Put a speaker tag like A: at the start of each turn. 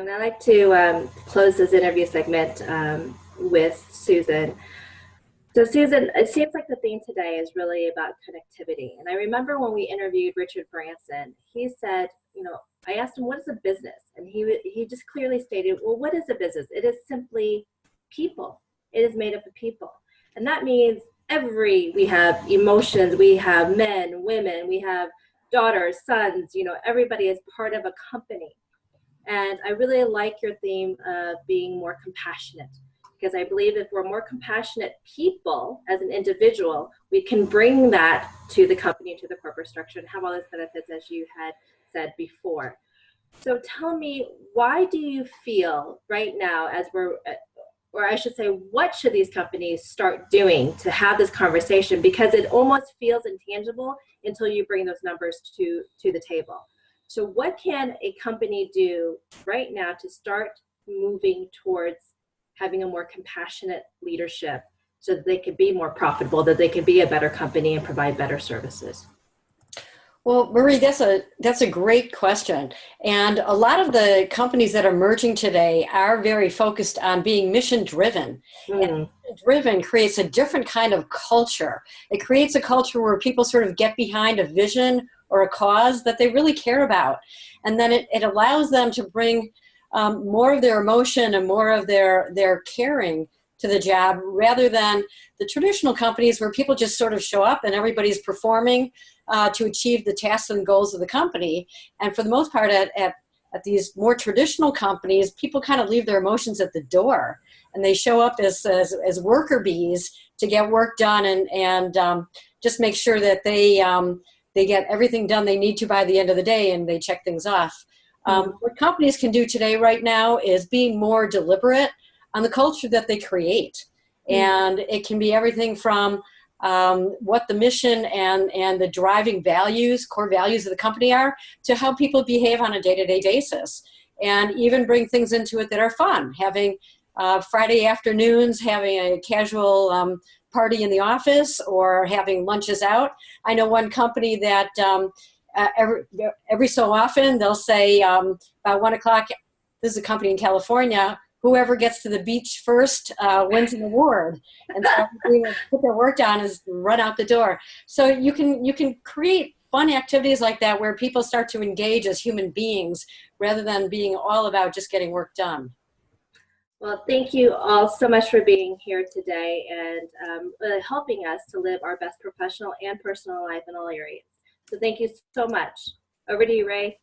A: And I like to close this interview segment with Susan. So, Susan, it seems like the theme today is really about connectivity. And I remember when we interviewed Richard Branson, he said, I asked him, what is a business? And he just clearly stated, well, what is a business? It is simply people. It is made up of people. And that means we have emotions, we have men, women, we have daughters, sons, everybody is part of a company. And I really like your theme of being more compassionate, because I believe if we're more compassionate people as an individual, we can bring that to the company, to the corporate structure, and have all those benefits as you had said before. So tell me, why do you feel right now, or I should say, what should these companies start doing to have this conversation? Because it almost feels intangible until you bring those numbers to the table. So what can a company do right now to start moving towards having a more compassionate leadership so that they could be more profitable, that they could be a better company and provide better services?
B: Well, Marie, that's a great question. And a lot of the companies that are merging today are very focused on being mission driven. And mission driven creates a different kind of culture. It creates a culture where people sort of get behind a vision or a cause that they really care about. And then it allows them to bring more of their emotion and more of their caring to the job, rather than the traditional companies where people just sort of show up and everybody's performing to achieve the tasks and goals of the company. And for the most part, at these more traditional companies, people kind of leave their emotions at the door, and they show up as worker bees to get work done and just make sure that they get everything done they need to by the end of the day, and they check things off. What companies can do today right now is being more deliberate on the culture that they create. And it can be everything from what the mission and the driving values, core values of the company are, to how people behave on a day-to-day basis. And even bring things into it that are fun, having Friday afternoons, having a casual party in the office, or having lunches out. I know one company that every so often they'll say about 1 o'clock, this is a company in California, whoever gets to the beach first wins an award. And so they put their work down and run out the door. So you can create fun activities like that where people start to engage as human beings rather than being all about just getting work done.
A: Well, thank you all so much for being here today and really helping us to live our best professional and personal life in all areas. So thank you so much. Over to you, Ray.